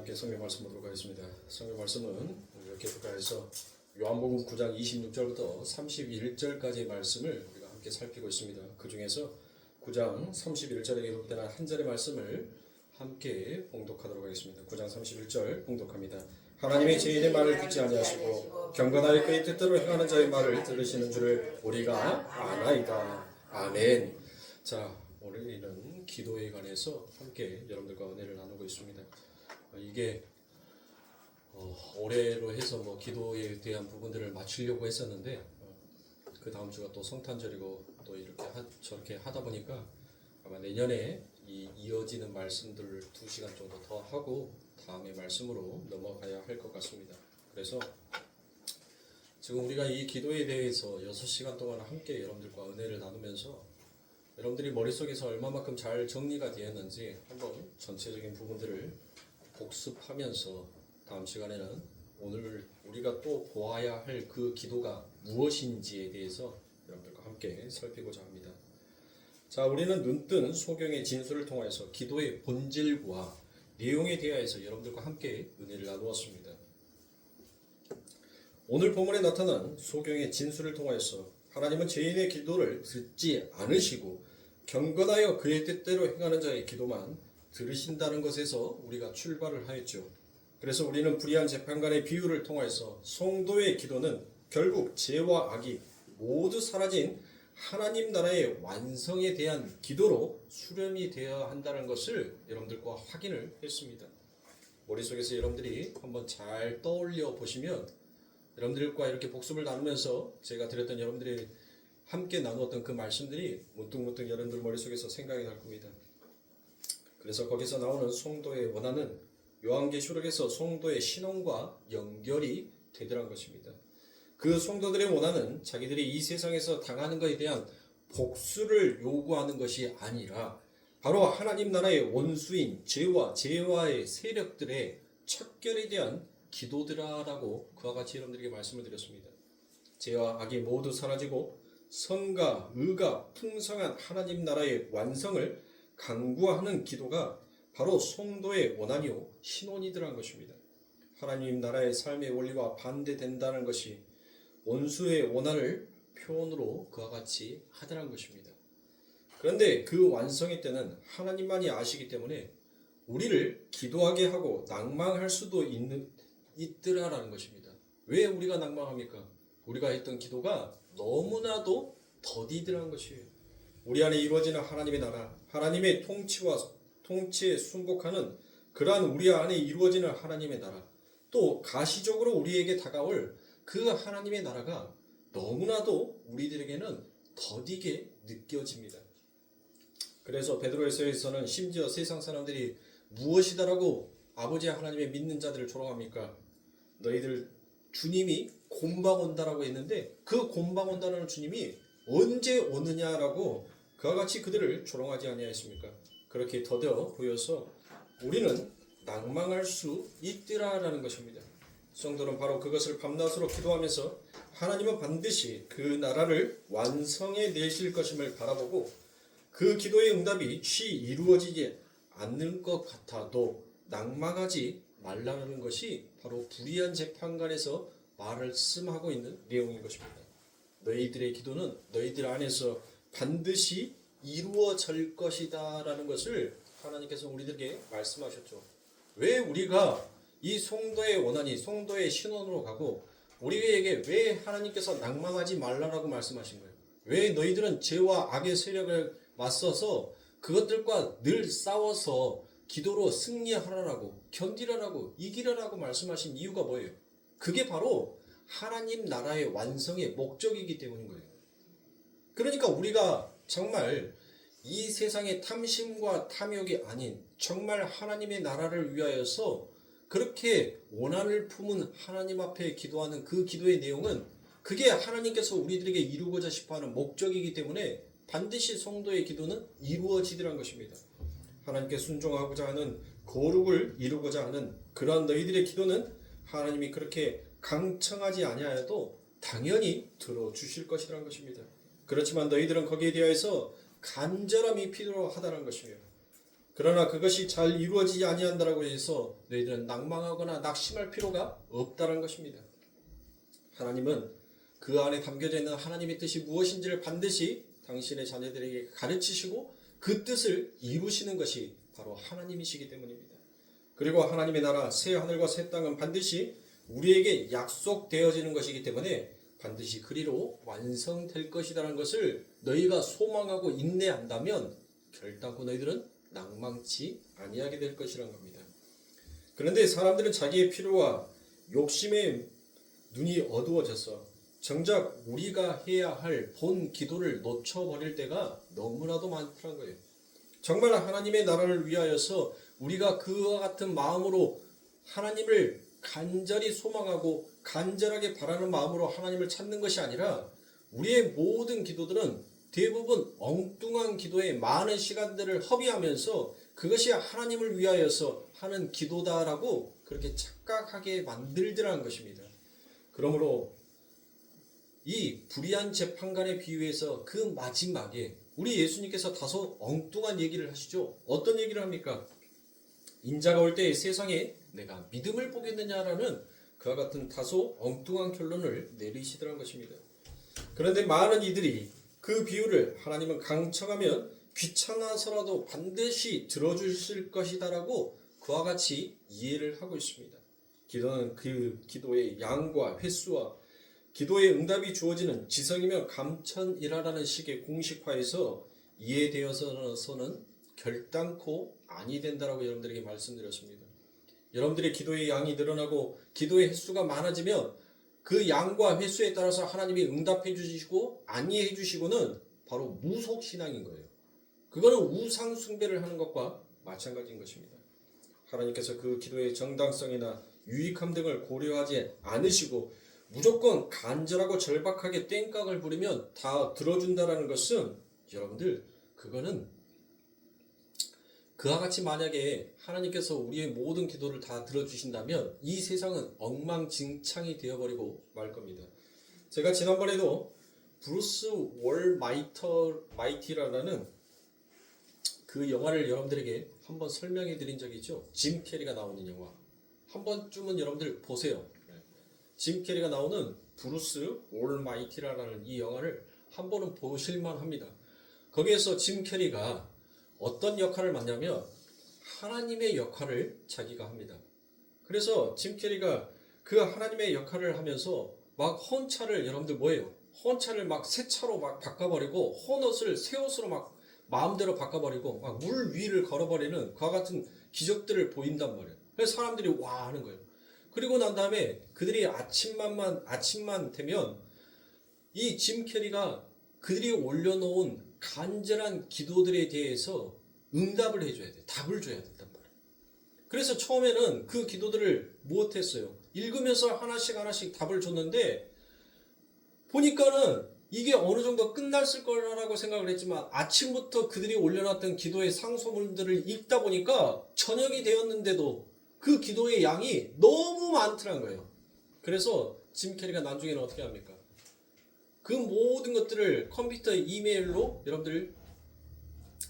함께 성경 말씀 보도록 하겠습니다. 성경 말씀은 이렇게 국가에서 요한복음 9장 26절부터 31절까지의 말씀을 우리가 함께 살피고 있습니다. 그 중에서 9장 31절에 기록된 한 절의 말씀을 함께 봉독하도록 하겠습니다. 9장 31절 봉독합니다. 하나님의 죄인의 말을 듣지 아니하시고 경건하여 그의 뜻대로 행하는 자의 말을 들으시는 줄을 우리가 아나이다. 아멘. 자, 우리는 기도에 관해서 함께 여러분들과 은혜를 나누고 있습니다. 이게 올해로 해서 기도에 대한 부분들을 마치려고 했었는데 그 다음 주가 또 성탄절이고 또 이렇게 저렇게 하다 보니까 아마 내년에 이어지는 말씀들을 2시간 정도 더 하고 다음의 말씀으로 넘어가야 할 것 같습니다. 그래서 지금 우리가 이 기도에 대해서 6시간 동안 함께 여러분들과 은혜를 나누면서 여러분들이 머릿속에서 얼마만큼 잘 정리가 되었는지 한번 전체적인 부분들을 복습하면서 다음 시간에는 오늘 우리가 또 보아야 할 그 기도가 무엇인지에 대해서 여러분들과 함께 살피고자 합니다. 자, 우리는 눈뜬 소경의 진술을 통해서 기도의 본질과 내용에 대하여서 여러분들과 함께 은혜를 나누었습니다. 오늘 본문에 나타난 소경의 진술을 통해서 하나님은 죄인의 기도를 듣지 않으시고 경건하여 그의 뜻대로 행하는 자의 기도만 들으신다는 것에서 우리가 출발을 하였죠. 그래서 우리는 불의한 재판관의 비유를 통해서 성도의 기도는 결국 죄와 악이 모두 사라진 하나님 나라의 완성에 대한 기도로 수렴이 되어야 한다는 것을 여러분들과 확인을 했습니다. 머릿속에서 여러분들이 한번 잘 떠올려 보시면 여러분들과 이렇게 복습을 나누면서 제가 드렸던 여러분들이 함께 나누었던 그 말씀들이 문득문득 여러분들 머릿속에서 생각이 날 겁니다. 그래서 거기서 나오는 성도의 원한은 요한계시록에서 성도의 신앙과 연결이 되더란 것입니다. 그 성도들의 원한은 자기들이 이 세상에서 당하는 것에 대한 복수를 요구하는 것이 아니라 바로 하나님 나라의 원수인 죄와의 세력들의 척결에 대한 기도들이라고 그와 같이 여러분들에게 말씀을 드렸습니다. 죄와 악이 모두 사라지고 선과 의가 풍성한 하나님 나라의 완성을 간구하는 기도가 바로 성도의 원한이요 신원이더란 것입니다. 하나님 나라의 삶의 원리와 반대된다는 것이 원수의 원한을 표현으로 그와 같이 하더란 것입니다. 그런데 그 완성의 때는 하나님만이 아시기 때문에 우리를 기도하게 하고 낭망할 수도 있더라라는 것입니다. 왜 우리가 낭망합니까? 우리가 했던 기도가 너무나도 더디더란 것이에요. 우리 안에 이루어지는 하나님의 나라, 하나님의 통치에 순복하는 그러한 우리 안에 이루어지는 하나님의 나라, 또 가시적으로 우리에게 다가올 그 하나님의 나라가 너무나도 우리들에게는 더디게 느껴집니다. 그래서 베드로에서는 심지어 세상 사람들이 무엇이다라고 아버지 하나님의 믿는 자들을 조롱합니까? 너희들 주님이 곰방 온다라고 했는데 그 곰방 온다는 주님이 언제 오느냐라고 그와 같이 그들을 조롱하지 아니하였습니까? 그렇게 더뎌 보여서 우리는 낭망할 수 있더라라는 것입니다. 성도는 바로 그것을 밤낮으로 기도하면서 하나님은 반드시 그 나라를 완성해 내실 것임을 바라보고 그 기도의 응답이 이루어지지 않는 것 같아도 낭망하지 말라는 것이 바로 불의한 재판관에서 말씀하고 있는 내용인 것입니다. 너희들의 기도는 너희들 안에서 반드시 이루어질 것이다 라는 것을 하나님께서 우리들에게 말씀하셨죠. 왜 우리가 이 성도의 원한이 성도의 신원으로 가고 우리에게 왜 하나님께서 낭망하지 말라라고 말씀하신 거예요? 왜 너희들은 죄와 악의 세력을 맞서서 그것들과 늘 싸워서 기도로 승리하라라고 견디라라고 이기라라고 말씀하신 이유가 뭐예요? 그게 바로 하나님 나라의 완성의 목적이기 때문인 거예요. 그러니까 우리가 정말 이 세상의 탐심과 탐욕이 아닌 정말 하나님의 나라를 위하여서 그렇게 원한을 품은 하나님 앞에 기도하는 그 기도의 내용은 그게 하나님께서 우리들에게 이루고자 싶어하는 목적이기 때문에 반드시 성도의 기도는 이루어지더란 것입니다. 하나님께 순종하고자 하는 거룩을 이루고자 하는 그러한 너희들의 기도는 하나님이 그렇게 강청하지 아니하여도 당연히 들어주실 것이라는 것입니다. 그렇지만 너희들은 거기에 대하여서 간절함이 필요하다는 것이에요. 그러나 그것이 잘 이루어지지 아니한다라고 해서 너희들은 낭망하거나 낙심할 필요가 없다는 것입니다. 하나님은 그 안에 담겨져 있는 하나님의 뜻이 무엇인지를 반드시 당신의 자녀들에게 가르치시고 그 뜻을 이루시는 것이 바로 하나님이시기 때문입니다. 그리고 하나님의 나라 새 하늘과 새 땅은 반드시 우리에게 약속되어지는 것이기 때문에 반드시 그리로 완성될 것이라는 것을 너희가 소망하고 인내한다면 결단코 너희들은 낭망치 아니하게 될 것이라는 겁니다. 그런데 사람들은 자기의 필요와 욕심에 눈이 어두워져서 정작 우리가 해야 할 본 기도를 놓쳐버릴 때가 너무나도 많다는 거예요. 정말 하나님의 나라를 위하여서 우리가 그와 같은 마음으로 하나님을 간절히 소망하고 간절하게 바라는 마음으로 하나님을 찾는 것이 아니라 우리의 모든 기도들은 대부분 엉뚱한 기도에 많은 시간들을 허비하면서 그것이 하나님을 위하여서 하는 기도다라고 그렇게 착각하게 만들더라는 것입니다. 그러므로 이 불의한 재판관에 비유해서 그 마지막에 우리 예수님께서 다소 엉뚱한 얘기를 하시죠. 어떤 얘기를 합니까? 인자가 올 때 세상에 내가 믿음을 보겠느냐라는 그와 같은 다소 엉뚱한 결론을 내리시더란 것입니다. 그런데 많은 이들이 그 비유를 하나님은 강청하면 귀찮아서라도 반드시 들어주실 것이다라고 그와 같이 이해를 하고 있습니다. 기도는 그 기도의 양과 횟수와 기도의 응답이 주어지는 지성이며 감천이라는 식의 공식화에서 이해되어서는 결단코 아니 된다라고 여러분들에게 말씀드렸습니다. 여러분들의 기도의 양이 늘어나고 기도의 횟수가 많아지면 그 양과 횟수에 따라서 하나님이 응답해 주시고 아니해 주시고는 바로 무속신앙인 거예요. 그거는 우상 숭배를 하는 것과 마찬가지인 것입니다. 하나님께서 그 기도의 정당성이나 유익함 등을 고려하지 않으시고 무조건 간절하고 절박하게 땡깡을 부리면 다 들어준다라는 것은 여러분들 그거는 그와 같이 만약에 하나님께서 우리의 모든 기도를 다 들어주신다면 이 세상은 엉망진창이 되어버리고 말 겁니다. 제가 지난번에도 브루스 월 마이티라는 그 영화를 여러분들에게 한번 설명해 드린 적이 있죠. 짐 캐리가 나오는 영화. 한 번쯤은 여러분들 보세요. 짐 캐리가 나오는 브루스 월 마이티라는 이 영화를 한 번은 보실만 합니다. 거기에서 짐 캐리가 어떤 역할을 맡냐면 하나님의 역할을 자기가 합니다. 그래서 짐 캐리가 그 하나님의 역할을 하면서 막 헌차를 여러분들 뭐예요? 헌차를 막 새 차로 막 바꿔버리고 헌옷을 새 옷으로 막 마음대로 바꿔버리고 막 물 위를 걸어버리는 그와 같은 기적들을 보인단 말이에요. 그래서 사람들이 와 하는 거예요. 그리고 난 다음에 그들이 아침만 되면 이 짐 캐리가 그들이 올려놓은 간절한 기도들에 대해서 응답을 해줘야 돼. 답을 줘야 된단 말이에요. 그래서 처음에는 그 기도들을 못했어요. 읽으면서 하나씩 답을 줬는데 보니까는 이게 어느 정도 끝났을 거라고 생각을 했지만 아침부터 그들이 올려놨던 기도의 상소문들을 읽다 보니까 저녁이 되었는데도 그 기도의 양이 너무 많더란 거예요. 그래서 짐 캐리가 나중에는 어떻게 합니까? 그 모든 것들을 컴퓨터 이메일로 여러분들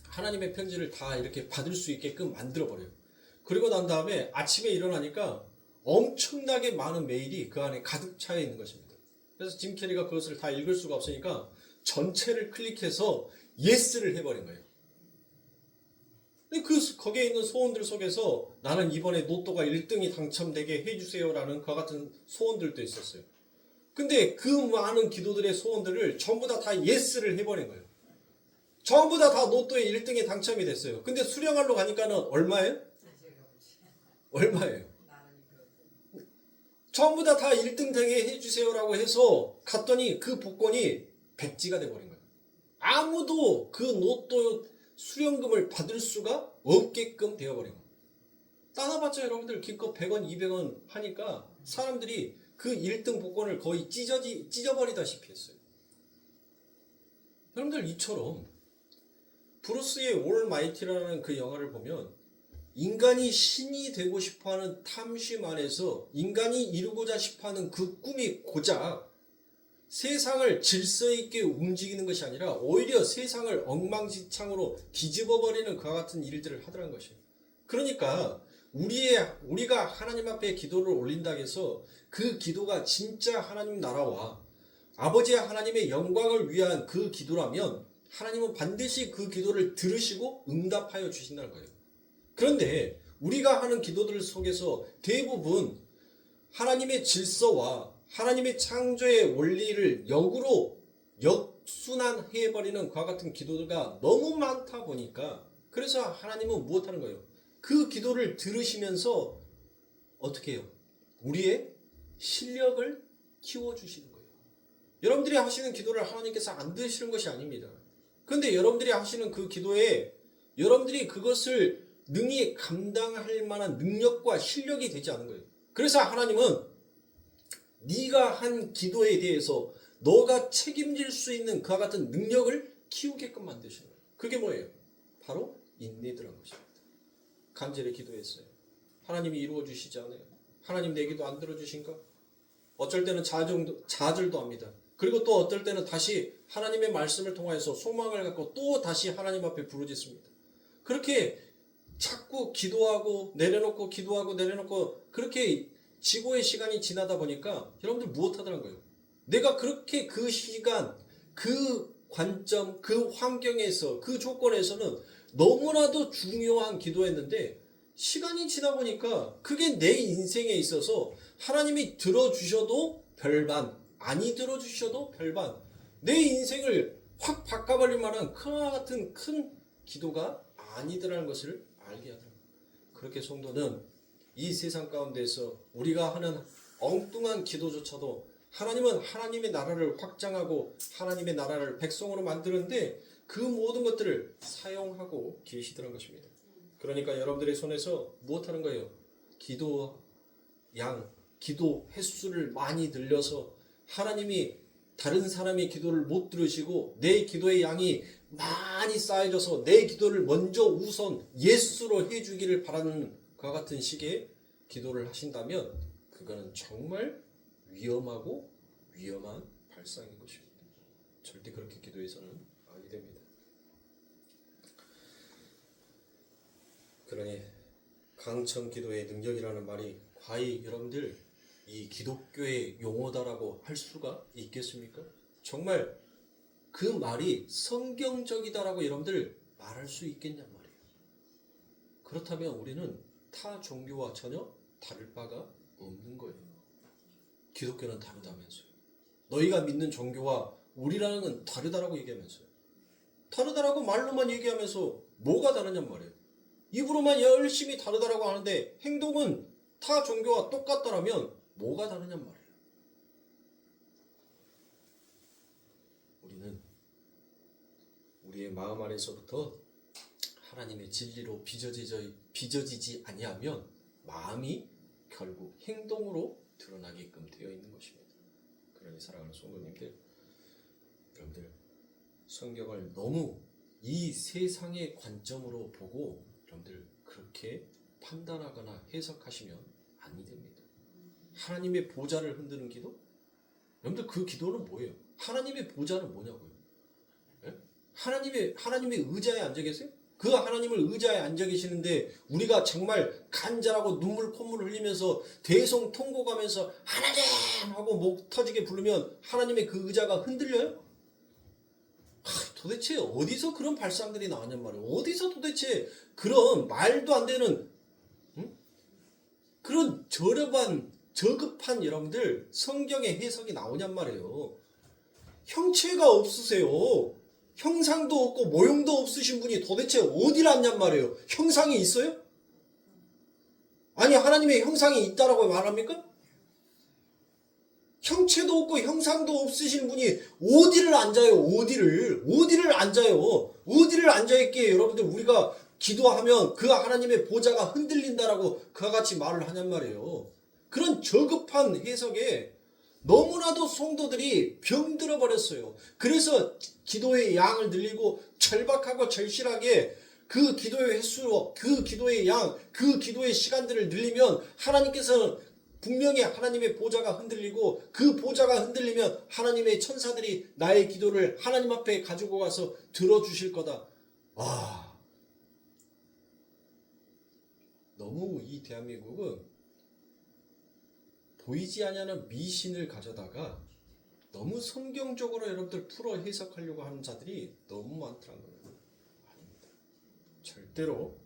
하나님의 편지를 다 이렇게 받을 수 있게끔 만들어버려요. 그리고 난 다음에 아침에 일어나니까 엄청나게 많은 메일이 그 안에 가득 차여 있는 것입니다. 그래서 짐 캐리가 그것을 다 읽을 수가 없으니까 전체를 클릭해서 예스를 해버린 거예요. 거기에 있는 소원들 속에서 나는 이번에 로또가 1등이 당첨되게 해주세요라는 그와 같은 소원들도 있었어요. 근데 그 많은 기도들의 소원들을 전부 다 예스를 해버린 거예요. 전부 다 로또에 1등에 당첨이 됐어요. 근데 수령하러 가니까는 얼마예요? 얼마예요? 전부 다 1등 되게 해주세요라고 해서 갔더니 그 복권이 백지가 돼버린 거예요. 아무도 그 로또 수령금을 받을 수가 없게끔 되어버린 거예요. 따놔봤자 여러분들 기껏 100원, 200원 하니까 사람들이 그 1등 복권을 거의 찢어버리다시피 했어요. 여러분들 이처럼 브루스의 올 마이티라는 그 영화를 보면 인간이 신이 되고 싶어하는 탐심 안에서 인간이 이루고자 싶어하는 그 꿈이 고작 세상을 질서 있게 움직이는 것이 아니라 오히려 세상을 엉망진창으로 뒤집어버리는 그와 같은 일들을 하더라는 것이에요. 그러니까 우리가 하나님 앞에 기도를 올린다고 해서 그 기도가 진짜 하나님 나라와 아버지 하나님의 영광을 위한 그 기도라면 하나님은 반드시 그 기도를 들으시고 응답하여 주신다는 거예요. 그런데 우리가 하는 기도들 속에서 대부분 하나님의 질서와 하나님의 창조의 원리를 역으로 역순환해버리는 그와 같은 기도가 너무 많다 보니까 그래서 하나님은 무엇하는 거예요? 그 기도를 들으시면서 어떻게 해요? 우리의 실력을 키워주시는 거예요. 여러분들이 하시는 기도를 하나님께서 안 들으시는 것이 아닙니다. 그런데 여러분들이 하시는 그 기도에 여러분들이 그것을 능히 감당할 만한 능력과 실력이 되지 않은 거예요. 그래서 하나님은 네가 한 기도에 대해서 너가 책임질 수 있는 그와 같은 능력을 키우게끔 만드시는 거예요. 그게 뭐예요? 바로 인내들한 것입니다. 간절히 기도했어요. 하나님이 이루어 주시지 않아요. 하나님 내 기도 안 들어주신가? 어쩔 때는 좌절도 합니다. 그리고 또 어떨 때는 다시 하나님의 말씀을 통하여서 소망을 갖고 또 다시 하나님 앞에 부르짖습니다. 그렇게 자꾸 기도하고 내려놓고 기도하고 내려놓고 그렇게 지고의 시간이 지나다 보니까 여러분들 무엇하더란 거예요? 내가 그렇게 그 시간, 그 관점, 그 환경에서 그 조건에서는 너무나도 중요한 기도했는데 시간이 지나 보니까 그게 내 인생에 있어서 하나님이 들어주셔도 별반, 아니 들어주셔도 별반, 내 인생을 확 바꿔버릴 만한 그와 같은 큰 기도가 아니더라는 것을 알게 하더라고요. 그렇게 성도는 이 세상 가운데서 우리가 하는 엉뚱한 기도조차도 하나님은 하나님의 나라를 확장하고 하나님의 나라를 백성으로 만드는데 그 모든 것들을 사용하고 계시더라는 것입니다. 그러니까 여러분들의 손에서 무엇하는 거예요? 기도 횟수를 많이 늘려서 하나님이 다른 사람의 기도를 못 들으시고 내 기도의 양이 많이 쌓여져서 내 기도를 먼저 우선 예수로 해주기를 바라는 그와 같은 식의 기도를 하신다면 그거는 정말 위험하고 위험한 발상인 것입니다. 절대 그렇게 기도해서는 아니 됩니다. 그러니 강청 기도의 능력이라는 말이 과히 여러분들 이 기독교의 용어다라고 할 수가 있겠습니까? 정말 그 말이 성경적이다라고 여러분들 말할 수 있겠냔 말이에요. 그렇다면 우리는 타 종교와 전혀 다를 바가 없는 거예요. 기독교는 다르다면서요. 너희가 믿는 종교와 우리랑은 다르다라고 얘기하면서요. 다르다라고 말로만 얘기하면서 뭐가 다르냔 말이에요. 입으로만 열심히 다르다라고 하는데 행동은 타 종교와 똑같다라면 뭐가 다르냔 말이에요. 우리는 우리의 마음 안에서부터 하나님의 진리로 빚어지지 아니하면 마음이 결국 행동으로 드러나게끔 되어 있는 것입니다. 그러니 사랑하는 성도님들, 여러분들 성경을 너무 이 세상의 관점으로 보고 여러분들 그렇게 판단하거나 해석하시면 안 됩니다. 하나님의 보좌를 흔드는 기도? 여러분들 그 기도는 뭐예요? 하나님의 보좌는 뭐냐고요? 예? 하나님의 의자에 앉아 계세요? 그 하나님을 의자에 앉아 계시는데 우리가 정말 간절하고 눈물 콧물 흘리면서 대성통곡하면서 하나님 하고 목 터지게 부르면 하나님의 그 의자가 흔들려요? 도대체 어디서 그런 발상들이 나왔냔 말이에요. 어디서 도대체 그런 말도 안 되는 그런 저급한 여러분들 성경의 해석이 나오냔 말이에요. 형체가 없으세요. 형상도 없고 모형도 없으신 분이 도대체 어디를 앉냔 말이에요. 형상이 있어요? 아니 하나님의 형상이 있다라고 말합니까? 형체도 없고 형상도 없으신 분이 어디를 앉아요? 어디를 앉아요? 어디를 앉아있기에 여러분들 우리가 기도하면 그 하나님의 보좌가 흔들린다라고 그와 같이 말을 하냔 말이에요. 그런 저급한 해석에 너무나도 성도들이 병들어 버렸어요. 그래서 기도의 양을 늘리고 절박하고 절실하게 그 기도의 횟수, 그 기도의 양, 그 기도의 시간들을 늘리면 하나님께서는 분명히 하나님의 보좌가 흔들리고 그 보좌가 흔들리면 하나님의 천사들이 나의 기도를 하나님 앞에 가지고 가서 들어주실 거다. 와, 너무 이 대한민국은 보이지 않는 미신을 가져다가 너무 성경적으로 여러분들 풀어 해석하려고 하는 자들이 너무 많더라는 거예요. 아닙니다. 절대로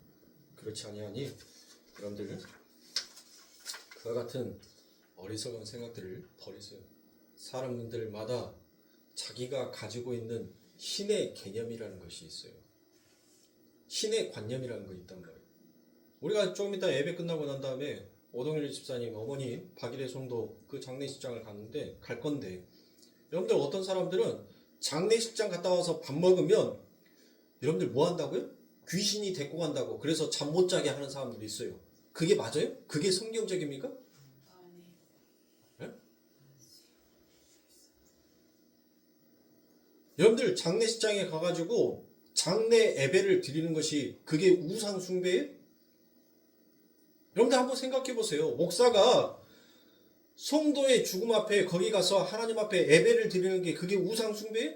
그렇지 아니하니 여러분들 그와 같은 어리석은 생각들을 버리세요. 사람들마다 자기가 가지고 있는 신의 개념이라는 것이 있어요. 신의 관념이라는 거 있단 말이에요. 우리가 조금 이따 예배 끝나고 난 다음에 오동일 집사님 어머니 박일의 성도 그 장례식장을 갈 건데 여러분들 어떤 사람들은 장례식장 갔다 와서 밥 먹으면 여러분들 뭐 한다고요? 귀신이 데리고 간다고 그래서 잠 못 자게 하는 사람들이 있어요. 그게 맞아요? 그게 성경적입니까? 네? 여러분들 장례식장에 가가지고 장례 예배를 드리는 것이 그게 우상 숭배예요? 여러분들 한번 생각해 보세요. 목사가 성도의 죽음 앞에 거기 가서 하나님 앞에 예배를 드리는 게 그게 우상 숭배예요?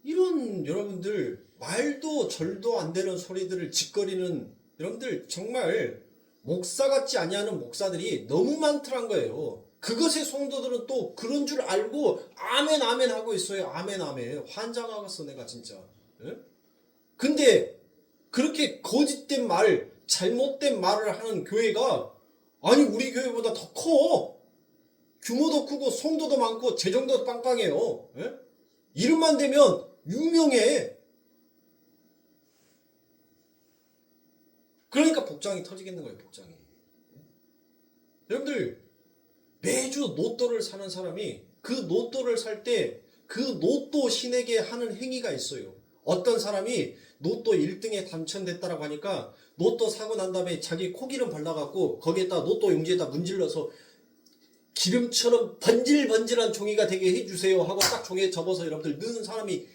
이런 여러분들 말도 절도 안 되는 소리들을 짓거리는 여러분들 정말 목사 같지 아니하는 목사들이 너무 많더란 거예요. 그것의 성도들은 또 그런 줄 알고 아멘 아멘 하고 있어요. 아멘 아멘. 환장하겠어 내가 진짜. 예? 근데 그렇게 거짓된 말, 잘못된 말을 하는 교회가 아니 우리 교회보다 더 커. 규모도 크고 성도도 많고 재정도 빵빵해요. 예? 이름만 대면 유명해. 그러니까 복장이 터지겠는 거예요. 복장이. 여러분들 매주 로또를 사는 사람이 그 로또를 살 때 그 로또 신에게 하는 행위가 있어요. 어떤 사람이 로또 1등에 당첨됐다라고 하니까 로또 사고 난 다음에 자기 코기름 발라갖고 거기에다 로또 용지에다 문질러서 기름처럼 번질번질한 종이가 되게 해주세요 하고 딱 종이에 접어서 여러분들 넣는 사람이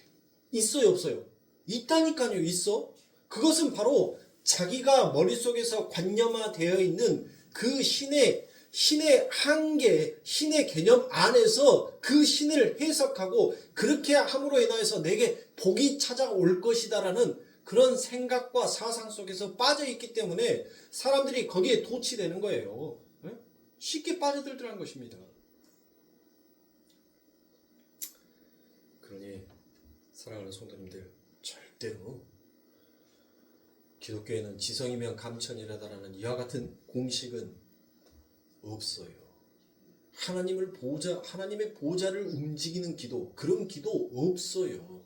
있어요 없어요? 있다니까요. 있어. 그것은 바로 자기가 머릿속에서 관념화되어 있는 그 신의 한계, 신의 개념 안에서 그 신을 해석하고 그렇게 함으로 인하여서 내게 복이 찾아올 것이다라는 그런 생각과 사상 속에서 빠져있기 때문에 사람들이 거기에 도취되는 거예요. 쉽게 빠져들더라는 것입니다. 그러니 사랑하는 성도님들 절대로 기독교에는 지성이면 감천이라다라는 이와 같은 공식은 없어요. 하나님의 보좌를 움직이는 기도, 그런 기도 없어요.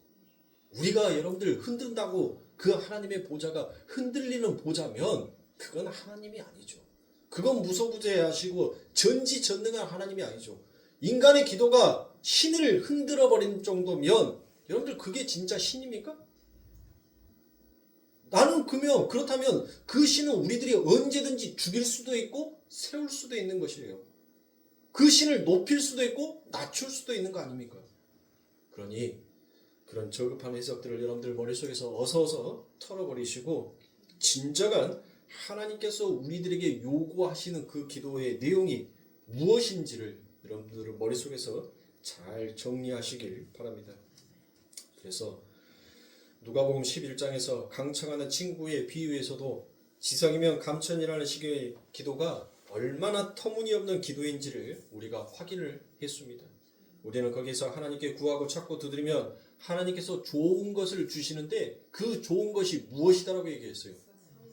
우리가 여러분들 흔든다고 그 하나님의 보좌가 흔들리는 보좌면 그건 하나님이 아니죠. 그건 무소부재하시고 전지전능한 하나님이 아니죠. 인간의 기도가 신을 흔들어 버린 정도면 여러분들 그게 진짜 신입니까? 나는 그렇다면 그 신은 우리들이 언제든지 죽일 수도 있고 세울 수도 있는 것이에요. 그 신을 높일 수도 있고 낮출 수도 있는 거 아닙니까? 그러니 그런 저급한 해석들을 여러분들 머릿속에서 어서 털어버리시고 진정한 하나님께서 우리들에게 요구하시는 그 기도의 내용이 무엇인지를 여러분들 머릿속에서 잘 정리하시길 바랍니다. 그래서 누가복음 11장에서 강청하는 친구의 비유에서도 지성이면 감천이라는 식의 기도가 얼마나 터무니없는 기도인지를 우리가 확인을 했습니다. 우리는 거기서 하나님께 구하고 찾고 두드리면 하나님께서 좋은 것을 주시는데 그 좋은 것이 무엇이다라고 얘기했어요?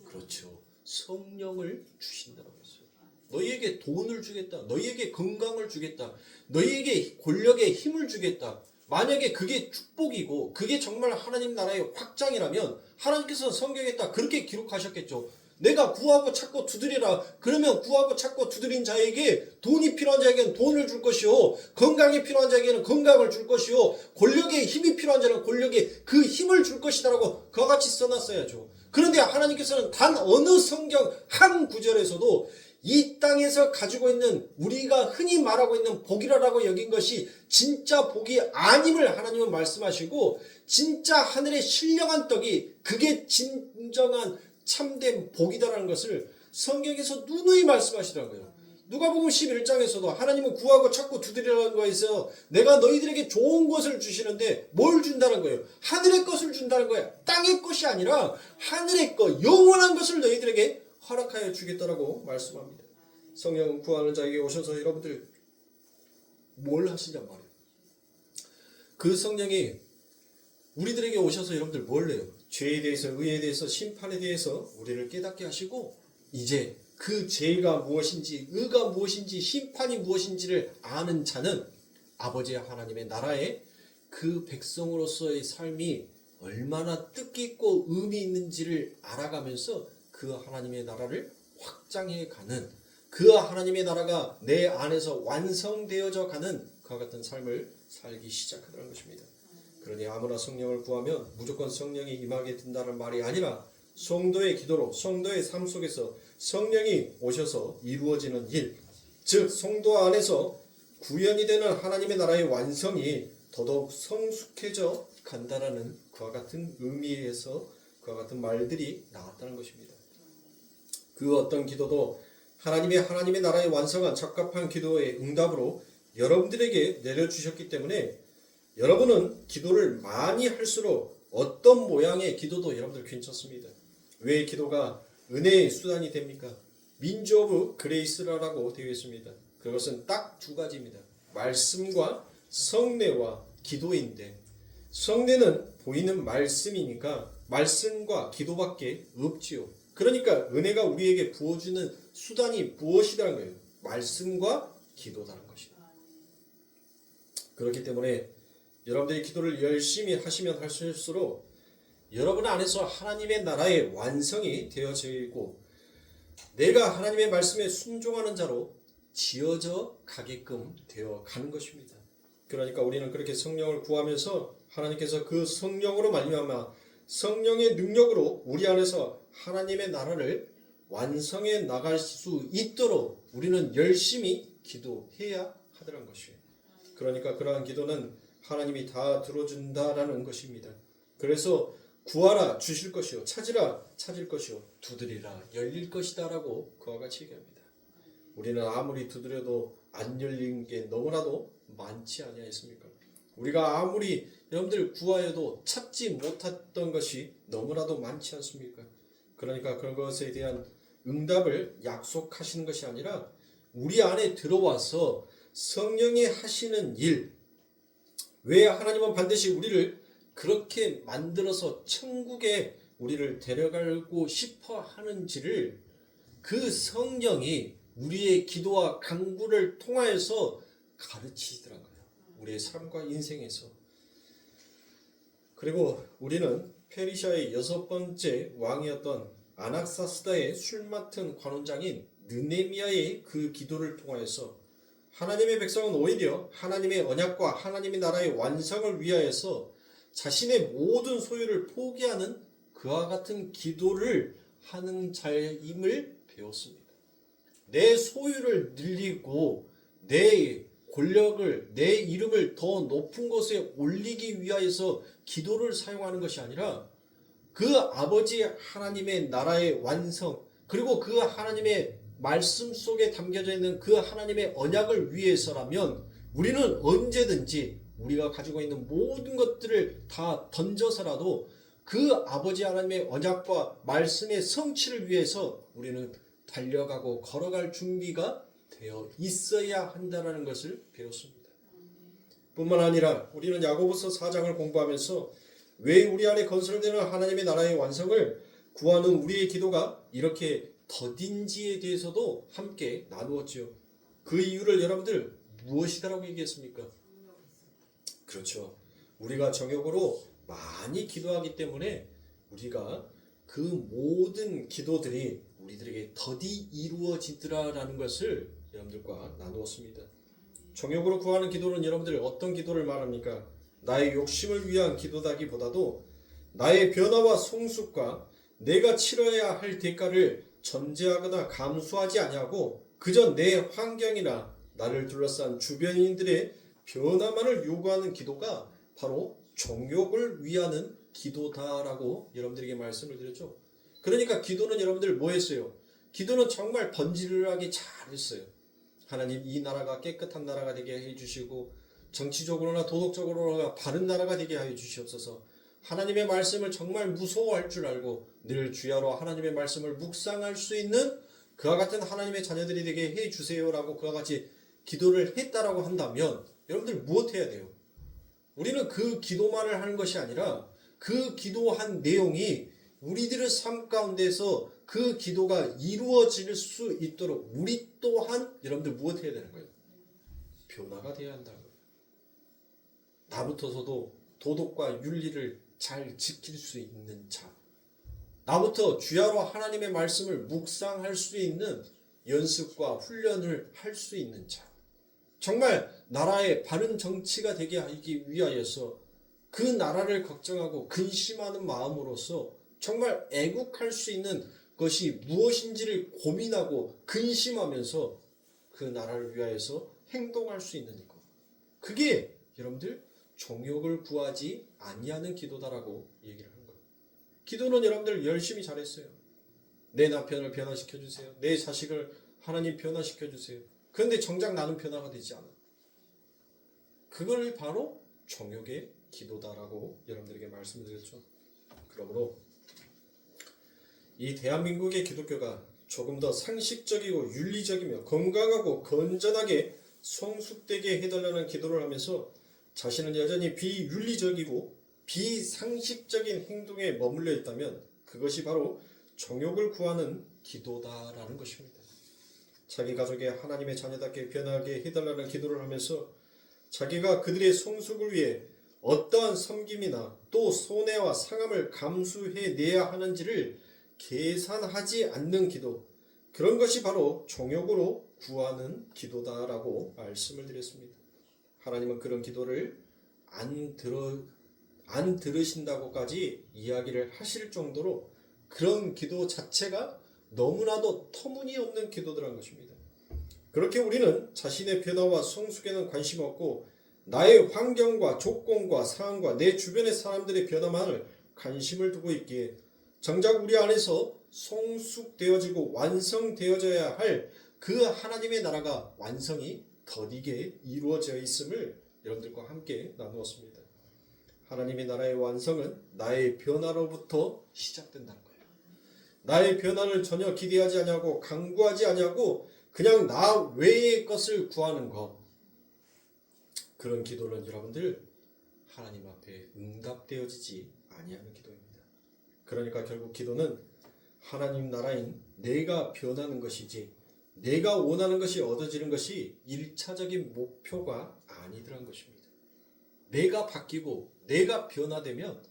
그렇죠. 성령을 주신다고 했어요. 너희에게 돈을 주겠다. 너희에게 건강을 주겠다. 너희에게 권력의 힘을 주겠다. 만약에 그게 축복이고 그게 정말 하나님 나라의 확장이라면 하나님께서 성경에 딱 그렇게 기록하셨겠죠. 내가 구하고 찾고 두드리라. 그러면 구하고 찾고 두드린 자에게 돈이 필요한 자에게는 돈을 줄 것이요, 건강이 필요한 자에게는 건강을 줄 것이요, 권력의 힘이 필요한 자는 권력의 그 힘을 줄 것이다라고 그와 같이 써놨어야죠. 그런데 하나님께서는 단 어느 성경 한 구절에서도 이 땅에서 가지고 있는 우리가 흔히 말하고 있는 복이라고 여긴 것이 진짜 복이 아님을 하나님은 말씀하시고, 진짜 하늘의 신령한 떡이 그게 진정한 참된 복이다라는 것을 성경에서 누누이 말씀하시더라고요. 누가복음 11장에서도 하나님은 구하고 찾고 두드리라는 거에서 내가 너희들에게 좋은 것을 주시는데 뭘 준다는 거예요? 하늘의 것을 준다는 거예요. 땅의 것이 아니라 하늘의 것, 영원한 것을 너희들에게 허락하여 주겠다라고 말씀합니다. 성령은 구하는 자에게 오셔서 여러분들 뭘 하시냔 말이에요. 그 성령이 우리들에게 오셔서 여러분들 뭘 해요? 죄에 대해서, 의에 대해서, 심판에 대해서 우리를 깨닫게 하시고 이제 그 죄가 무엇인지, 의가 무엇인지, 심판이 무엇인지를 아는 자는 아버지 하나님의 나라에 그 백성으로서의 삶이 얼마나 뜻깊고 의미 있는지를 알아가면서 그 하나님의 나라를 확장해 가는, 그 하나님의 나라가 내 안에서 완성되어져 가는 그와 같은 삶을 살기 시작하는 것입니다. 그러니 아무나 성령을 구하면 무조건 성령이 임하게 된다는 말이 아니라 성도의 기도로, 성도의 삶 속에서 성령이 오셔서 이루어지는 일, 즉 성도 안에서 구현이 되는 하나님의 나라의 완성이 더더욱 성숙해져 간다라는 그와 같은 의미에서 그와 같은 말들이 나왔다는 것입니다. 그 어떤 기도도 하나님의 나라의 완성한 적합한 기도의 응답으로 여러분들에게 내려주셨기 때문에 여러분은 기도를 많이 할수록 어떤 모양의 기도도 여러분들 괜찮습니다. 왜 기도가 은혜의 수단이 됩니까? 민주 오브 그레이스라고 되어 있습니다. 그것은 딱 두 가지입니다. 말씀과 성례와 기도인데, 성례는 보이는 말씀이니까 말씀과 기도밖에 없지요. 그러니까 은혜가 우리에게 부어주는 수단이 무엇이라는 거예요? 말씀과 기도라는 것입니다. 그렇기 때문에 여러분들이 기도를 열심히 하시면 할수록 여러분 안에서 하나님의 나라의 완성이 되어지고 내가 하나님의 말씀에 순종하는 자로 지어져 가게끔 되어 가는 것입니다. 그러니까 우리는 그렇게 성령을 구하면서 하나님께서 그 성령으로 말미암아 성령의 능력으로 우리 안에서 하나님의 나라를 완성해 나갈 수 있도록 우리는 열심히 기도해야 하더란 것이에요. 그러니까 그러한 기도는 하나님이 다 들어준다라는 것입니다. 그래서 구하라 주실 것이요, 찾으라 찾을 것이요, 두드리라 열릴 것이다 라고 그와 같이 얘기합니다. 우리는 아무리 두드려도 안 열린 게 너무나도 많지 아니하였습니까? 우리가 아무리 여러분들 구하여도 찾지 못했던 것이 너무나도 많지 않습니까? 그러니까 그것에 대한 응답을 약속하시는 것이 아니라 우리 안에 들어와서 성령이 하시는 일, 왜 하나님은 반드시 우리를 그렇게 만들어서 천국에 우리를 데려가고 싶어 하는지를 그 성령이 우리의 기도와 간구를 통하여서 가르치시더라고요. 우리의 삶과 인생에서. 그리고 우리는 페르시아의 6번째 왕이었던 아낙사스다의 술 맡은 관원장인 느헤미야의 그 기도를 통하여서 하나님의 백성은 오히려 하나님의 언약과 하나님의 나라의 완성을 위하여서 자신의 모든 소유를 포기하는 그와 같은 기도를 하는 자임을 배웠습니다. 내 소유를 늘리고 내 권력을, 내 이름을 더 높은 곳에 올리기 위하여서 기도를 사용하는 것이 아니라 그 아버지 하나님의 나라의 완성, 그리고 그 하나님의 말씀 속에 담겨져 있는 그 하나님의 언약을 위해서라면 우리는 언제든지 우리가 가지고 있는 모든 것들을 다 던져서라도 그 아버지 하나님의 언약과 말씀의 성취를 위해서 우리는 달려가고 걸어갈 준비가 되어 있어야 한다는 것을 배웠습니다. 뿐만 아니라 우리는 야고보서 4장을 공부하면서 왜 우리 안에 건설되는 하나님의 나라의 완성을 구하는 우리의 기도가 이렇게 더딘지에 대해서도 함께 나누었죠. 그 이유를 여러분들 무엇이다라고 얘기했습니까? 그렇죠. 우리가 정욕으로 많이 기도하기 때문에 우리가 그 모든 기도들이 우리들에게 더디 이루어지더라라는 것을 여러분들과 나누었습니다. 정욕으로 구하는 기도는 여러분들 어떤 기도를 말합니까? 나의 욕심을 위한 기도다기보다도 나의 변화와 성숙과 내가 치러야 할 대가를 전제하거나 감수하지 아니하고 그저 내 환경이나 나를 둘러싼 주변인들의 변화만을 요구하는 기도가 바로 정욕을 위하는 기도다라고 여러분들에게 말씀을 드렸죠. 그러니까 기도는 여러분들 뭐 했어요? 기도는 정말 번지르르하게 잘했어요. 하나님 이 나라가 깨끗한 나라가 되게 해주시고 정치적으로나 도덕적으로나 바른 나라가 되게 하여 주시옵소서. 하나님의 말씀을 정말 무서워할 줄 알고 늘 주야로 하나님의 말씀을 묵상할 수 있는 그와 같은 하나님의 자녀들이 되게 해주세요라고 그와 같이 기도를 했다라고 한다면 여러분들 무엇 해야 돼요? 우리는 그 기도만을 하는 것이 아니라 그 기도한 내용이 우리들의 삶 가운데서 그 기도가 이루어질 수 있도록 우리 또한 여러분들 무엇 해야 되는 거예요? 변화가 되어야 한다는 거예요. 나부터서도 도덕과 윤리를 잘 지킬 수 있는 자, 나부터 주야로 하나님의 말씀을 묵상할 수 있는 연습과 훈련을 할 수 있는 자, 정말 나라의 바른 정치가 되게 하기 위하여서 그 나라를 걱정하고 근심하는 마음으로서 정말 애국할 수 있는 것이 무엇인지를 고민하고 근심하면서 그 나라를 위하여서 행동할 수 있는 것, 그게 여러분들 정욕을 구하지 아니하는 기도다라고 얘기를 하는 거예요. 기도는 여러분들 열심히 잘했어요. 내 남편을 변화시켜 주세요. 내 자식을 하나님 변화시켜 주세요. 그런데 정작 나는 변화가 되지 않아. 그걸 바로 정욕의 기도다라고 여러분들에게 말씀드렸죠. 그러므로 이 대한민국의 기독교가 조금 더 상식적이고 윤리적이며 건강하고 건전하게 성숙되게 해달라는 기도를 하면서 자신은 여전히 비윤리적이고 비상식적인 행동에 머물러 있다면 그것이 바로 정욕을 구하는 기도다라는 것입니다. 자기 가족의 하나님의 자녀답게 변하게 해달라는 기도를 하면서 자기가 그들의 성숙을 위해 어떠한 섬김이나 또 손해와 상함을 감수해내야 하는지를 계산하지 않는 기도, 그런 것이 바로 정욕으로 구하는 기도다라고 말씀을 드렸습니다. 하나님은 그런 기도를 안 들으신다고까지 이야기를 하실 정도로 그런 기도 자체가 너무나도 터무니없는 기도들한 것입니다. 그렇게 우리는 자신의 변화와 성숙에는 관심 없고 나의 환경과 조건과 상황과 내 주변의 사람들의 변화만을 관심을 두고 있기에 정작 우리 안에서 성숙되어지고 완성되어져야 할 그 하나님의 나라가 완성이 더디게 이루어져 있음을 여러분들과 함께 나누었습니다. 하나님의 나라의 완성은 나의 변화로부터 시작된다는 거예요. 나의 변화를 전혀 기대하지 아니하고 강구하지 아니하고 그냥 나 외의 것을 구하는 것, 그런 기도는 여러분들 하나님 앞에 응답되어지지 아니하는 기도입니다. 그러니까 결국 기도는 하나님 나라인 내가 변하는 것이지 내가 원하는 것이 얻어지는 것이 1차적인 목표가 아니더란 것입니다. 내가 바뀌고 내가 변화되면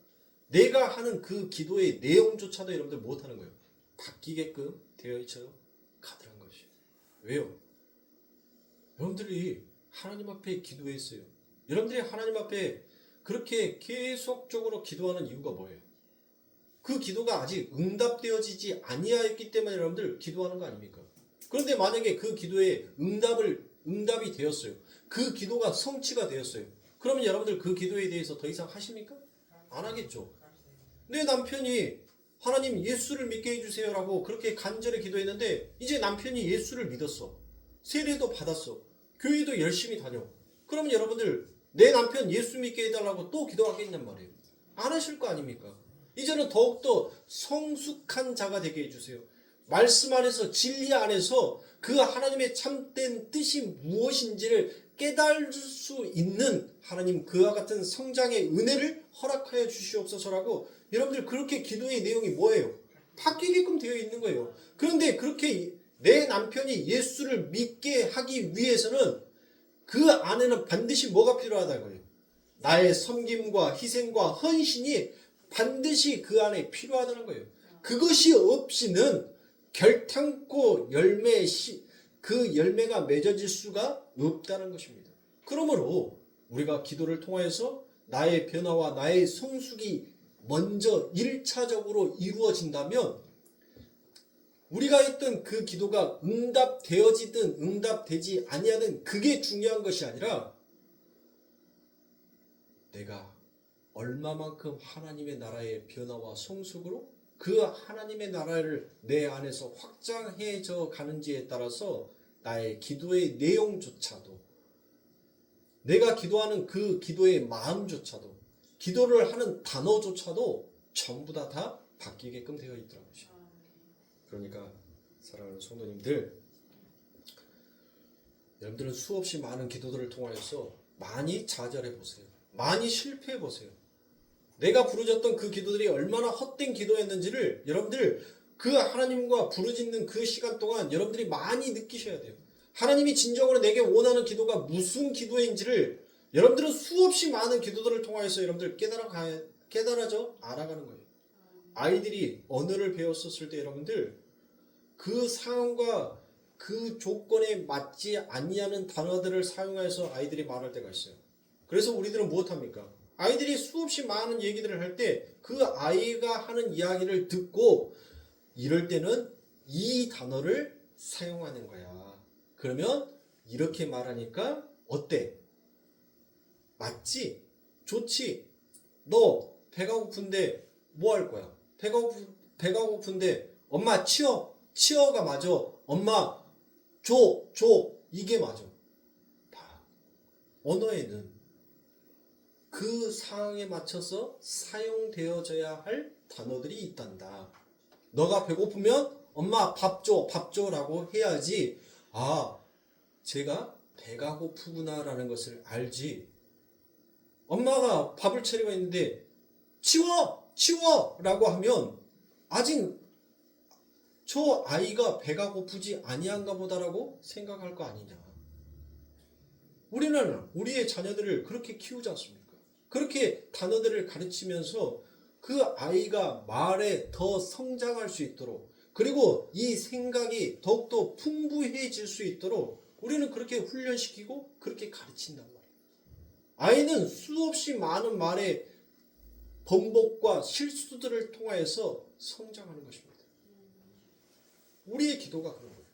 내가 하는 그 기도의 내용조차도 여러분들 못하는 거예요. 바뀌게끔 되어 있어 가더란 것이에요. 왜요? 여러분들이 하나님 앞에 기도했어요. 여러분들이 하나님 앞에 그렇게 계속적으로 기도하는 이유가 뭐예요? 그 기도가 아직 응답되어지지 아니하였기 때문에 여러분들 기도하는 거 아닙니까? 그런데 만약에 그 기도에 응답이 되었어요. 그 기도가 성취가 되었어요. 그러면 여러분들 그 기도에 대해서 더 이상 하십니까? 안 하겠죠. 내 남편이 하나님 예수를 믿게 해주세요라고 그렇게 간절히 기도했는데 이제 남편이 예수를 믿었어. 세례도 받았어. 교회도 열심히 다녀. 그러면 여러분들 내 남편 예수 믿게 해달라고 또 기도하겠냔 말이에요. 안 하실 거 아닙니까? 이제는 더욱더 성숙한 자가 되게 해주세요. 말씀 안에서 진리 안에서 그 하나님의 참된 뜻이 무엇인지를 깨달을 수 있는 하나님 그와 같은 성장의 은혜를 허락하여 주시옵소서라고 여러분들 그렇게 기도의 내용이 뭐예요? 바뀌게끔 되어 있는 거예요. 그런데 그렇게 내 남편이 예수를 믿게 하기 위해서는 그 안에는 반드시 뭐가 필요하다는 거예요? 나의 섬김과 희생과 헌신이 반드시 그 안에 필요하다는 거예요. 그것이 없이는 결탄코 그 열매가 맺어질 수가 없다는 것입니다. 그러므로 우리가 기도를 통하여서 나의 변화와 나의 성숙이 먼저 1차적으로 이루어진다면 우리가 했던 그 기도가 응답되어지든 응답되지 아니하든 그게 중요한 것이 아니라 내가 얼마만큼 하나님의 나라의 변화와 성숙으로 그 하나님의 나라를 내 안에서 확장해져 가는지에 따라서 나의 기도의 내용조차도, 내가 기도하는 그 기도의 마음조차도, 기도를 하는 단어조차도 전부 다 바뀌게끔 되어 있더라고요. 그러니까 사랑하는 성도님들, 여러분들은 수없이 많은 기도들을 통하여서 많이 좌절해 보세요. 많이 실패해 보세요. 내가 부르짖던 그 기도들이 얼마나 헛된 기도였는지를 여러분들 그 하나님과 부르짖는 그 시간 동안 여러분들이 많이 느끼셔야 돼요. 하나님이 진정으로 내게 원하는 기도가 무슨 기도인지를 여러분들은 수없이 많은 기도들을 통하여서 여러분들 깨달아져 알아가는 거예요. 아이들이 언어를 배웠었을 때 여러분들 그 상황과 그 조건에 맞지 아니하는 단어들을 사용해서 아이들이 말할 때가 있어요. 그래서 우리들은 무엇합니까? 아이들이 수없이 많은 얘기들을 할 때 그 아이가 하는 이야기를 듣고 이럴 때는 이 단어를 사용하는 거야. 그러면 이렇게 말하니까 어때? 맞지? 좋지? 너 배가 고픈데 뭐 할 거야? 배가 고픈데 엄마 치어. 치어가 맞아. 엄마 줘. 이게 맞아. 봐. 언어에는 그 상황에 맞춰서 사용되어져야 할 단어들이 있단다. 너가 배고프면 엄마 밥 줘라고 해야지. 아, 제가 배가 고프구나라는 것을 알지. 엄마가 밥을 차리고 있는데 치워라고 하면 아직 저 아이가 배가 고프지 아니한가 보다라고 생각할 거 아니냐. 우리는 우리의 자녀들을 그렇게 키우지 않습니까? 그렇게 단어들을 가르치면서 그 아이가 말에 더 성장할 수 있도록, 그리고 이 생각이 더욱더 풍부해질 수 있도록 우리는 그렇게 훈련시키고 그렇게 가르친단 말이에요. 아이는 수없이 많은 말의 번복과 실수들을 통하여서 성장하는 것입니다. 우리의 기도가 그런 거예요.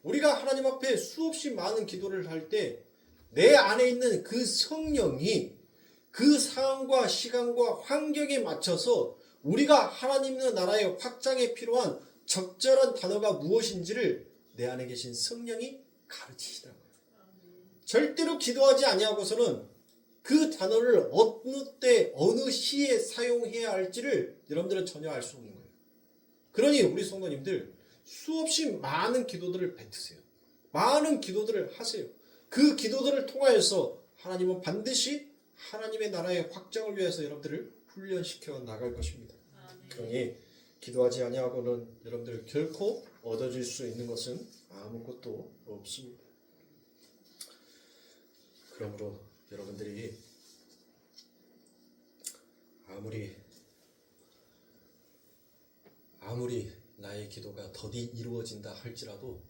우리가 하나님 앞에 수없이 많은 기도를 할 때 내 안에 있는 그 성령이 그 상황과 시간과 환경에 맞춰서 우리가 하나님의 나라의 확장에 필요한 적절한 단어가 무엇인지를 내 안에 계신 성령이 가르치시는 거예요. 절대로 기도하지 아니하고서는 그 단어를 어느 때 어느 시에 사용해야 할지를 여러분들은 전혀 알 수 없는 거예요. 그러니 우리 성도님들 수없이 많은 기도들을 뱉으세요. 많은 기도들을 하세요. 그 기도들을 통하여서 하나님은 반드시 하나님의 나라의 확장을 위해서 여러분들을 훈련시켜 나갈 것입니다. 그러니 기도하지 아니하고는 여러분들 결코 얻어질 수 있는 것은 아무것도 없습니다. 그러므로 여러분들이 아무리 나의 기도가 더디 이루어진다 할지라도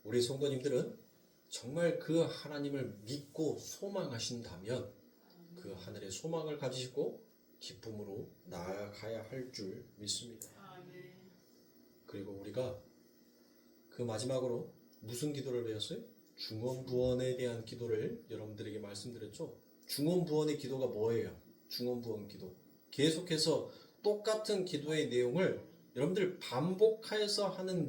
우리 성도님들은 정말 그 하나님을 믿고 소망하신다면 그 하늘의 소망을 가지시고 기쁨으로 나아가야 할 줄 믿습니다. 그리고 우리가 그 마지막으로 무슨 기도를 배웠어요? 중언부언에 대한 기도를 여러분들에게 말씀드렸죠. 중언부언의 기도가 뭐예요? 중언부언 기도. 계속해서 똑같은 기도의 내용을 여러분들 반복하여서 하는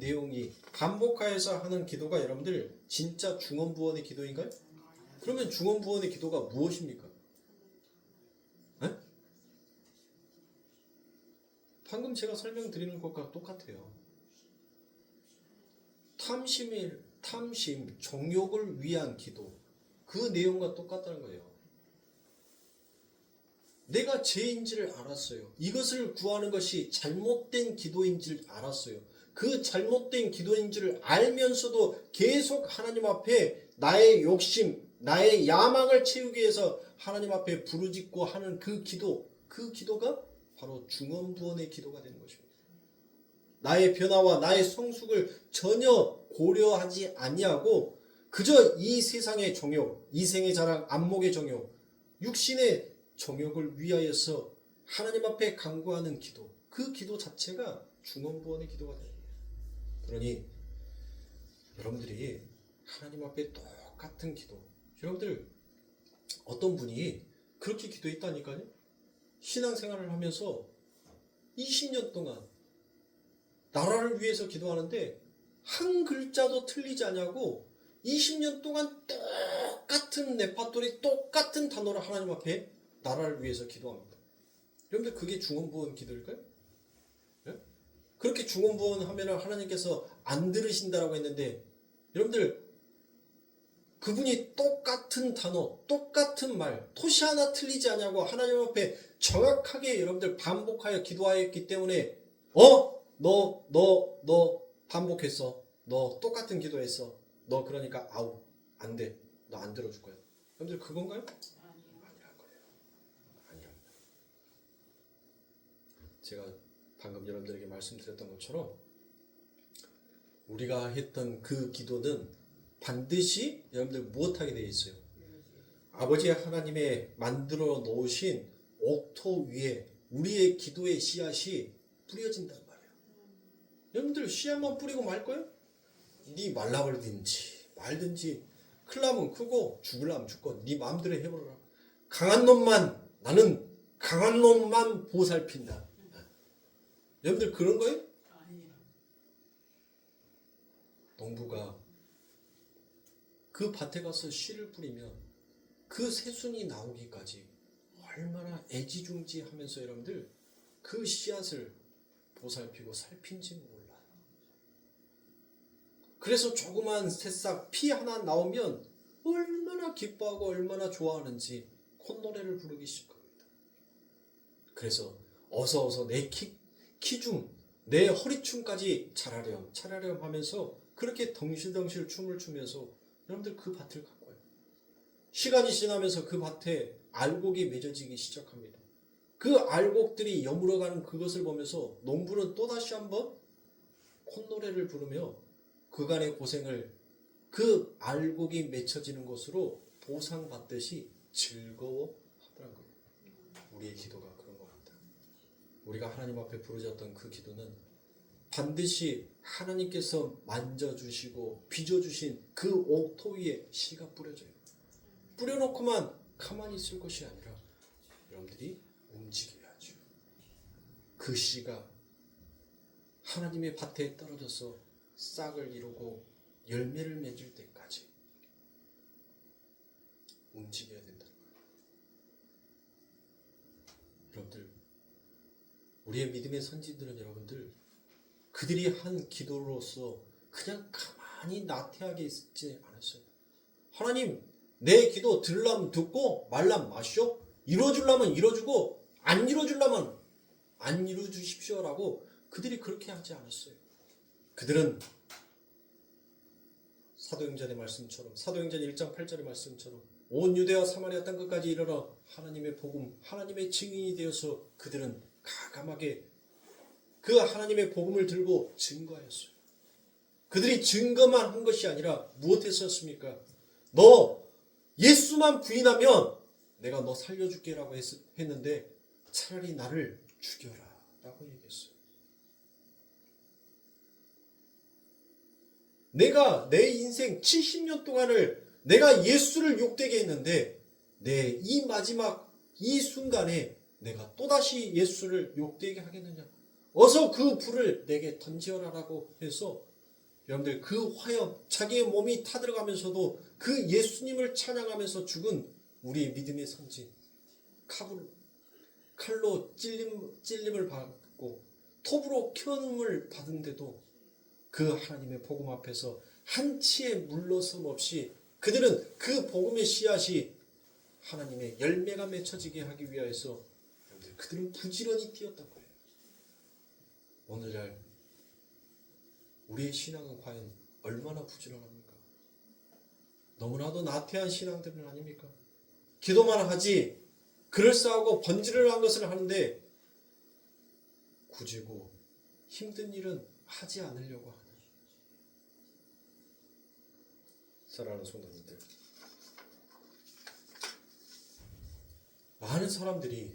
기도가 여러분들 진짜 중언부언의 기도인가요? 그러면 중언부언의 기도가 무엇입니까? 에? 방금 제가 설명드리는 것과 똑같아요. 탐심, 정욕을 위한 기도. 그 내용과 똑같다는 거예요. 내가 죄인지를 알았어요. 이것을 구하는 것이 잘못된 기도인지를 알았어요. 그 잘못된 기도인지를 알면서도 계속 하나님 앞에 나의 욕심, 나의 야망을 채우기 위해서 하나님 앞에 부르짖고 하는 그 기도가 바로 중언부언의 기도가 되는 것입니다. 나의 변화와 나의 성숙을 전혀 고려하지 아니하고 그저 이 세상의 정욕, 이생의 자랑, 안목의 정욕, 육신의 정욕을 위하여서 하나님 앞에 간구하는 기도, 그 기도 자체가 중언부언의 기도가 됩니다. 그러니 여러분들이 하나님 앞에 똑같은 기도, 여러분들 어떤 분이 그렇게 기도했다니까요. 신앙생활을 하면서 20년 동안 나라를 위해서 기도하는데 한 글자도 틀리지 않냐고 20년 동안 똑같은 레파토리 똑같은 단어를 하나님 앞에 나라를 위해서 기도합니다. 여러분들 그게 중언부언 기도일까요? 네? 그렇게 중언부언하면 하나님께서 안 들으신다라고 했는데 여러분들 그분이 똑같은 단어, 똑같은 말, 토시 하나 틀리지 않냐고 하나님 앞에 정확하게 여러분들 반복하여 기도하였기 때문에 너 반복했어. 너 똑같은 기도했어. 너 그러니까 아우 안 돼. 너 안 들어줄 거야. 여러분들 그건가요? 아니란 거예요. 아니랍니다. 제가 방금 여러분들에게 말씀드렸던 것처럼 우리가 했던 그 기도는 반드시 여러분들 무엇하게 되어 있어요? 아버지 하나님의 만들어 놓으신 옥토 위에 우리의 기도의 씨앗이 뿌려진단 말이에요. 여러분들 씨앗만 뿌리고 말 거예요? 네 말라버리든지 말든지 클라면 크고 죽으려면 죽고 네 마음대로 해보라. 강한 놈만 나는 강한 놈만 보살핀다. 여러분들 그런 거예요? 농부가 그 밭에 가서 씨를 뿌리면 그 새순이 나오기까지 얼마나 애지중지하면서 여러분들 그 씨앗을 보살피고 살핀지 몰라요. 그래서 조그만 새싹 피 하나 나오면 얼마나 기뻐하고 얼마나 좋아하는지 콧노래를 부르기 시작합니다. 그래서 어서 내 키중 내 허리춤까지 차라렴 하면서 그렇게 덩실덩실 춤을 추면서 여러분들 그 밭을 갈 거예요. 시간이 지나면서 그 밭에 알곡이 맺어지기 시작합니다. 그 알곡들이 여물어가는 그것을 보면서 농부는 또다시 한번 콧노래를 부르며 그간의 고생을 그 알곡이 맺혀지는 것으로 보상받듯이 즐거워하더란 거예요. 우리의 기도가 그런 겁니다. 우리가 하나님 앞에 부르짖었던 그 기도는 반드시 하나님께서 만져주시고 빚어주신 그 옥토 위에 씨가 뿌려져요. 뿌려놓고만 가만히 있을 것이 아니라 여러분들이 움직여야죠. 그 씨가 하나님의 밭에 떨어져서 싹을 이루고 열매를 맺을 때까지 움직여야 된다는 거예요. 여러분들 우리의 믿음의 선지들은 여러분들 그들이 한 기도로서 그냥 가만히 나태하게 있지 않았어요. 하나님 내 기도 들으려면 듣고 말라면 마시오. 이루어주려면 이루어주고 안 이루어주려면 안 이루어주십시오라고 그들이 그렇게 하지 않았어요. 그들은 사도행전의 말씀처럼 사도행전 1장 8절의 말씀처럼 온 유대와 사마리아 땅끝까지 이르러 하나님의 복음 하나님의 증인이 되어서 그들은 가감하게 그 하나님의 복음을 들고 증거하였어요. 그들이 증거만 한 것이 아니라 무엇했었습니까? 너 예수만 부인하면 내가 너 살려줄게 라고 했는데 차라리 나를 죽여라 라고 얘기했어요. 내가 내 인생 70년 동안을 내가 예수를 욕되게 했는데 내 이 마지막 이 순간에 내가 또다시 예수를 욕되게 하겠느냐. 어서 그 불을 내게 던지어라라고 해서 여러분들 그 화염 자기의 몸이 타들어가면서도 그 예수님을 찬양하면서 죽은 우리의 믿음의 선진 칼로 찔림을 받고 톱으로 켜움을 받은데도 그 하나님의 복음 앞에서 한치의 물러섬 없이 그들은 그 복음의 씨앗이 하나님의 열매가 맺혀지게 하기 위하여서 그들은 부지런히 뛰었던 거예요. 오늘날 우리의 신앙은 과연 얼마나 부지런합니까? 너무나도 나태한 신앙들은 아닙니까? 기도만 하지 그럴싸하고 번지르르한 것을 하는데 굳이고 힘든 일은 하지 않으려고 하는 사랑하는 성도님들, 많은 사람들이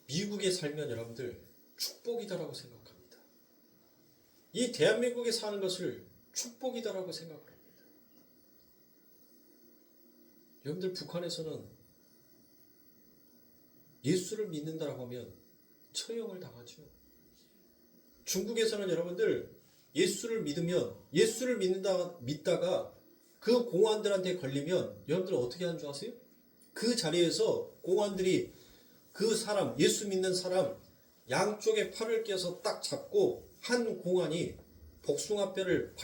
미국에 살면 여러분들 축복이다라고 생각합니다. 이 대한민국에 사는 것을 축복이다라고 생각을 합니다. 여러분들 북한에서는 예수를 믿는다라고 하면 처형을 당하죠. 중국에서는 여러분들 예수를 믿다가 그 공안들한테 걸리면 여러분들 어떻게 하는 줄 아세요? 그 자리에서 공안들이 그 사람, 예수 믿는 사람 양쪽에 팔을 껴서 딱 잡고 한 공안이 복숭아뼈를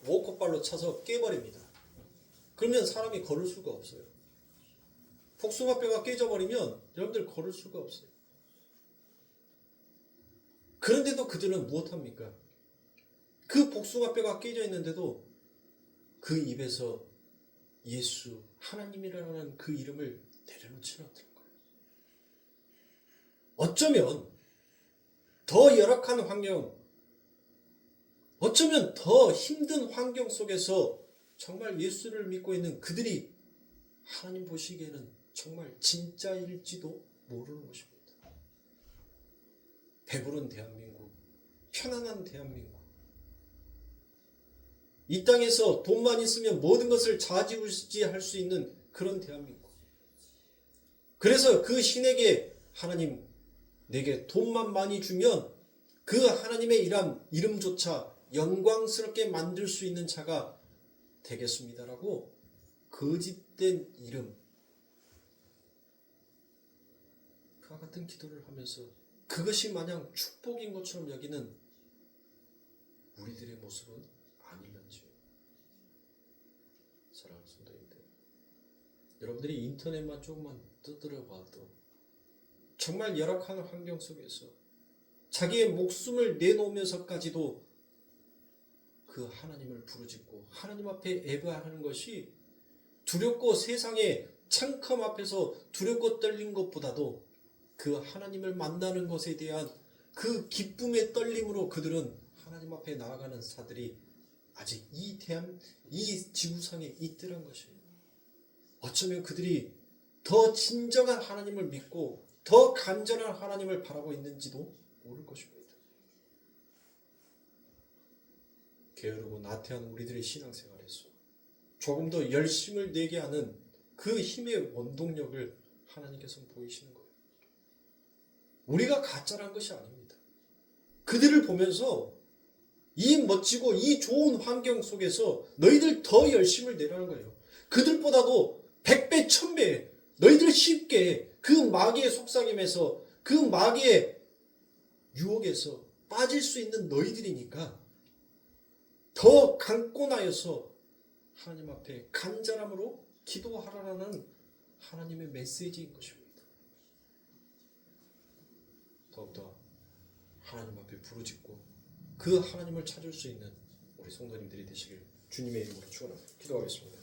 워커발로 차서 깨버립니다. 그러면 사람이 걸을 수가 없어요. 복숭아뼈가 깨져버리면 여러분들 걸을 수가 없어요. 그런데도 그들은 무엇합니까? 그 복숭아뼈가 깨져 있는데도 그 입에서 예수, 하나님이라는 그 이름을 내려놓지 않더라는 거예요. 어쩌면 더 열악한 환경, 어쩌면 더 힘든 환경 속에서 정말 예수를 믿고 있는 그들이 하나님 보시기에는 정말 진짜일지도 모르는 것입니다. 배부른 대한민국, 편안한 대한민국, 이 땅에서 돈만 있으면 모든 것을 좌지우지할 수 있는 그런 대한민국. 그래서 그 신에게 하나님 내게 돈만 많이 주면 그 하나님의 이름조차 영광스럽게 만들 수 있는 자가 되겠습니다라고 거짓된 이름, 그와 같은 기도를 하면서 그것이 마냥 축복인 것처럼 여기는 우리들의 모습은 아닐런지. 사랑하는 성도님들, 여러분들이 인터넷만 조금만 떠들어 봐도 정말 열악한 환경 속에서 자기의 목숨을 내놓으면서까지도 그 하나님을 부르짖고 하나님 앞에 애도하는 것이 두렵고 세상의 창컴 앞에서 두렵고 떨린 것보다도 그 하나님을 만나는 것에 대한 그 기쁨의 떨림으로 그들은 하나님 앞에 나아가는 자들이 아직 이 지구상에 있더란 것이에요. 어쩌면 그들이 더 진정한 하나님을 믿고 더 간절한 하나님을 바라고 있는지도 모를 것입니다. 게으르고 나태한 우리들의 신앙생활에서 조금 더 열심을 내게 하는 그 힘의 원동력을 하나님께서는 보이시는 거예요. 우리가 가짜란 것이 아닙니다. 그들을 보면서 이 멋지고 이 좋은 환경 속에서 너희들 더 열심을 내라는 거예요. 그들보다도 100배, 1000배 너희들 쉽게 그 마귀의 속삭임에서 그 마귀의 유혹에서 빠질 수 있는 너희들이니까 더 강권하여서 하나님 앞에 간절함으로 기도하라는 하나님의 메시지인 것입니다. 더욱더 하나님 앞에 부르짖고 그 하나님을 찾을 수 있는 우리 성도님들이 되시길 주님의 이름으로 축원합니다. 기도하겠습니다.